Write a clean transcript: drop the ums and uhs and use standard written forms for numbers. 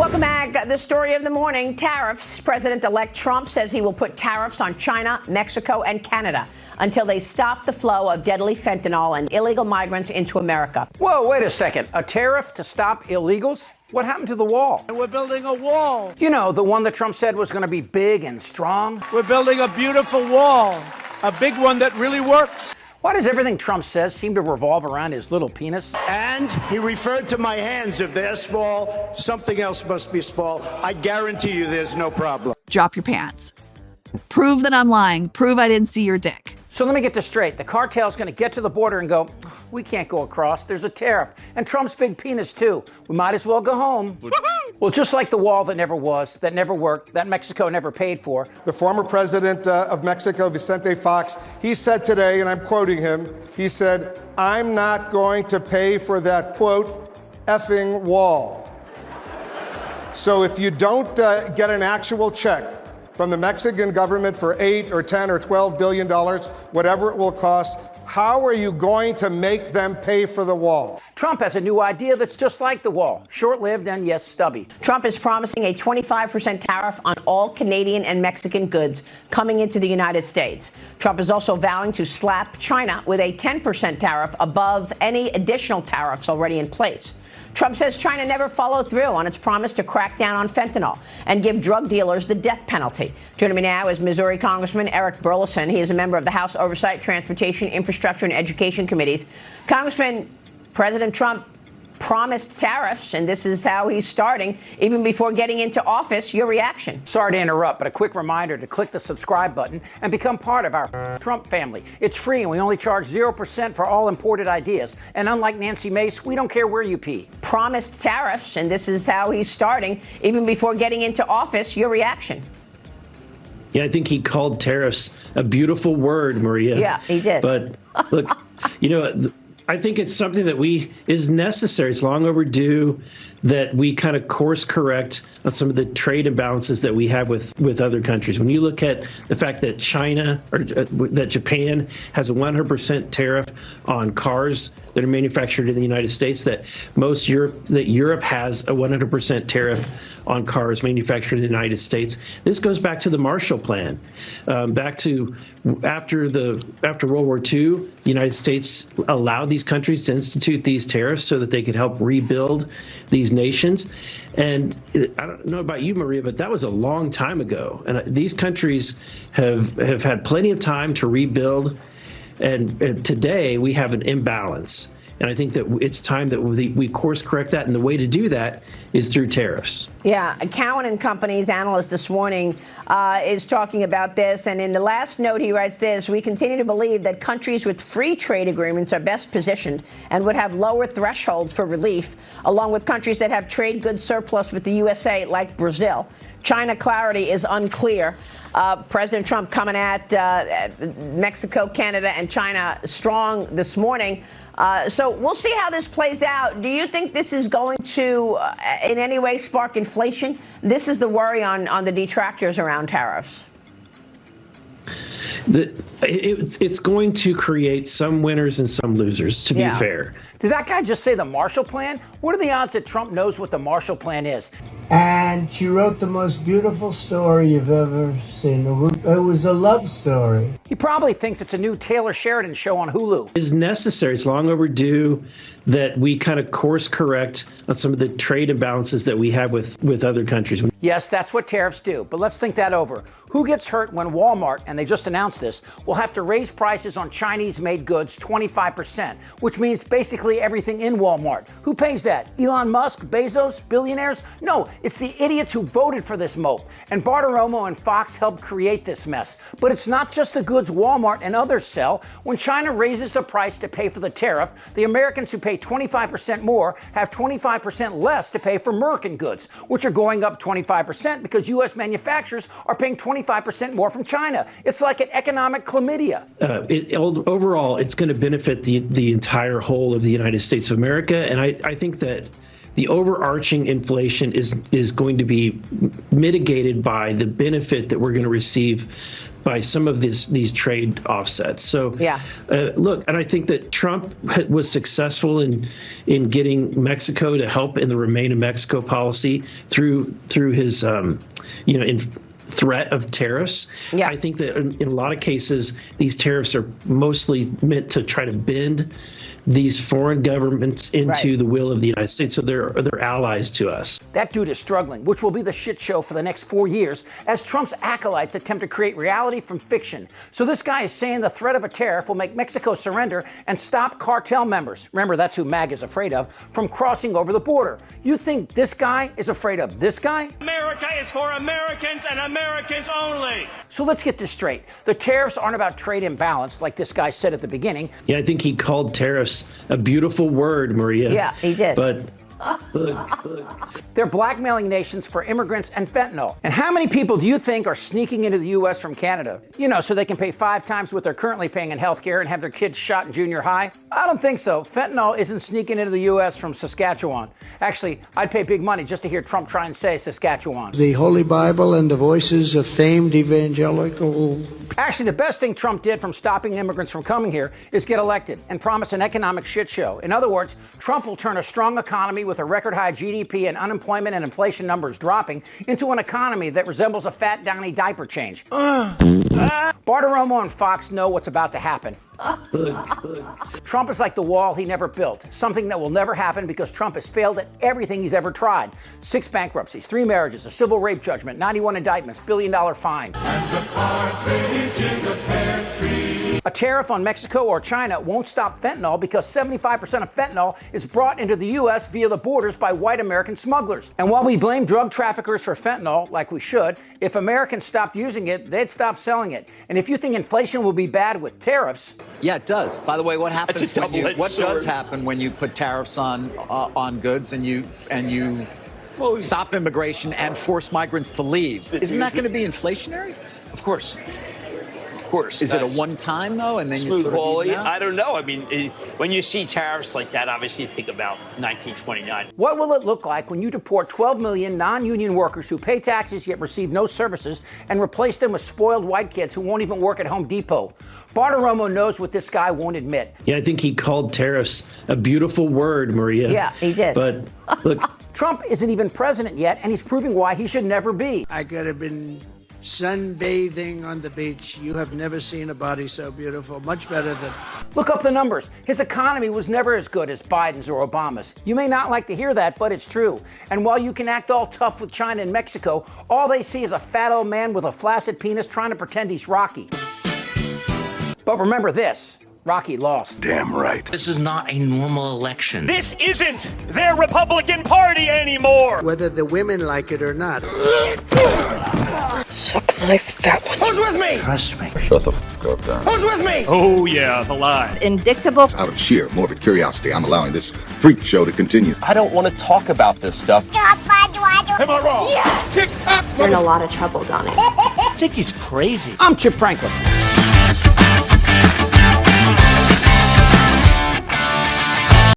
Welcome back. The story of the morning, tariffs. President-elect Trump says he will put tariffs on China, Mexico, and Canada until they stop the flow of deadly fentanyl and illegal migrants into America. Whoa, wait a second. A tariff to stop illegals? What happened to the wall? We're building a wall. You know, the one that Trump said was going to be big and strong. We're building a beautiful wall, a big one that really works. Why does everything Trump says seem to revolve around his little penis? And he referred to my hands. If they're small, something else must be small. I guarantee you there's no problem. Drop your pants. Prove that I'm lying. Prove I didn't see your dick. So let me get this straight. The cartel's going to get to the border and go, we can't go across. There's a tariff. And Trump's big penis, too. We might as well go home. Well, just like the wall that never was, that never worked, that Mexico never paid for. The former president of Mexico, Vicente Fox, he said today, and I'm quoting him, he said, "I'm not going to pay for that, quote, effing wall." So if you don't get an actual check from the Mexican government for $8 or $10 or $12 billion, whatever it will cost, how are you going to make them pay for the wall? Trump has a new idea that's just like the wall. Short-lived and, yes, stubby. Trump is promising a 25% tariff on all Canadian and Mexican goods coming into the United States. Trump is also vowing to slap China with a 10% tariff above any additional tariffs already in place. Trump says China never followed through on its promise to crack down on fentanyl and give drug dealers the death penalty. Joining me now is Missouri Congressman Eric Burleson. He is a member of the House Oversight, Transportation, Infrastructure, and Education Committees. Congressman, President Trump promised tariffs, and this is how he's starting. Even before getting into office, your reaction? Sorry to interrupt, but a quick reminder to click the subscribe button and become part of our Trump family. It's free, and we only charge 0% for all imported ideas. And unlike Nancy Mace, we don't care where you pee. Promised tariffs, and this is how he's starting. Even before getting into office, your reaction? Yeah, I think he called tariffs a beautiful word, Maria. Yeah, he did. But look, I think it's something that is necessary. It's long overdue that we kind of course correct on some of the trade imbalances that we have with other countries. When you look at the fact that China or that Japan has a 100% tariff on cars that are manufactured in the United States, that Europe has a 100% tariff on cars manufactured in the United States. This goes back to the Marshall Plan, back to after World War II. The United States allowed these countries to institute these tariffs so that they could help rebuild these nations. And I don't know about you, Maria, but that was a long time ago. And these countries have had plenty of time to rebuild. And today we have an imbalance. And I think that it's time that we course correct that. And the way to do that is through tariffs. Yeah. Cowen and Company's analyst this morning is talking about this. And in the last note, he writes this: we continue to believe that countries with free trade agreements are best positioned and would have lower thresholds for relief, along with countries that have trade goods surplus with the USA, like Brazil. China clarity is unclear. President Trump coming at Mexico, Canada, and China strong this morning. So we'll see how this plays out. Do you think this is going to in any way spark inflation? This is the worry on the detractors around tariffs. It's going to create some winners and some losers, to be fair. Did that guy just say the Marshall Plan? What are the odds that Trump knows what the Marshall Plan is? And she wrote the most beautiful story you've ever seen. It was a love story. He probably thinks it's a new Taylor Sheridan show on Hulu. It's necessary. It's long overdue that we kind of course correct on some of the trade imbalances that we have with other countries. Yes, that's what tariffs do. But let's think that over. Who gets hurt when Walmart, and they just announced this, will have to raise prices on Chinese-made goods 25%, which means basically everything in Walmart? Who pays that? Elon Musk, Bezos, billionaires? No, it's the idiots who voted for this mope. And Bartiromo and Fox helped create this mess. But it's not just the goods Walmart and others sell. When China raises the price to pay for the tariff, the Americans who pay 25% more have 25% less to pay for American goods, which are going up 25% because U.S. manufacturers are paying 25% more from China. It's like an economic chlamydia. Overall, it's going to benefit the entire whole of the United States of America. And I think that the overarching inflation is going to be mitigated by the benefit that we're going to receive by some of these trade offsets. So, look, and I think that Trump was successful in getting Mexico to help in the Remain in Mexico policy through his, in threat of tariffs. I think that in a lot of cases, these tariffs are mostly meant to try to bend these foreign governments into the will of the United States, so they're allies to us. That dude is struggling, which will be the shit show for the next 4 years as Trump's acolytes attempt to create reality from fiction. So this guy is saying the threat of a tariff will make Mexico surrender and stop cartel members, remember that's who MAGA is afraid of, from crossing over the border. You think this guy is afraid of this guy? America is for Americans and Americans only. So let's get this straight. The tariffs aren't about trade imbalance, like this guy said at the beginning. Yeah, I think he called tariffs a beautiful word, Maria. Yeah, he did. But look. They're blackmailing nations for immigrants and fentanyl. And how many people do you think are sneaking into the U.S. from Canada? So they can pay 5 times what they're currently paying in healthcare and have their kids shot in junior high? I don't think so. Fentanyl isn't sneaking into the U.S. from Saskatchewan. Actually, I'd pay big money just to hear Trump try and say Saskatchewan. The Holy Bible and the voices of famed evangelical. Actually, the best thing Trump did from stopping immigrants from coming here is get elected and promise an economic shit show. In other words, Trump will turn a strong economy with a record high GDP and unemployment and inflation numbers dropping into an economy that resembles a fat Downy diaper change. Bartiromo and Fox know what's about to happen. Trump is like the wall he never built, something that will never happen because Trump has failed at everything he's ever tried. 6 bankruptcies, 3 marriages, a civil rape judgment, 91 indictments, billion-dollar fines. A tariff on Mexico or China won't stop fentanyl because 75% of fentanyl is brought into the U.S. via the borders by white American smugglers. And while we blame drug traffickers for fentanyl, like we should, if Americans stopped using it, they'd stop selling it. And if you think inflation will be bad with tariffs... Yeah, it does. By the way, what happens what does happen when you put tariffs on goods and you stop immigration and force migrants to leave? Isn't that going to be inflationary? Of course. Course. Is it a one-time, though, and then smooth you sort of I don't know. I mean, when you see tariffs like that, obviously you think about 1929. What will it look like when you deport 12 million non-union workers who pay taxes yet receive no services and replace them with spoiled white kids who won't even work at Home Depot? Bartiromo knows what this guy won't admit. Yeah, I think he called tariffs a beautiful word, Maria. Yeah, he did. But look, Trump isn't even president yet, and he's proving why he should never be. I could have been sunbathing on the beach. You have never seen a body so beautiful. Much better than... Look up the numbers. His economy was never as good as Biden's or Obama's. You may not like to hear that, but it's true. And while you can act all tough with China and Mexico, all they see is a fat old man with a flaccid penis trying to pretend he's Rocky. But remember this. Rocky lost. Damn right. This is not a normal election. This isn't their Republican Party anymore. Whether the women like it or not. Suck my fat one. Who's with me? Trust me. Shut the f*** up, Darren. Who's with me? Oh, yeah, the lie. Indictable. Out of sheer morbid curiosity, I'm allowing this freak show to continue. I don't want to talk about this stuff. Am I wrong? Yes. Tick-tock. You're in a lot of trouble, Donnie. I think he's crazy. I'm Chip Franklin.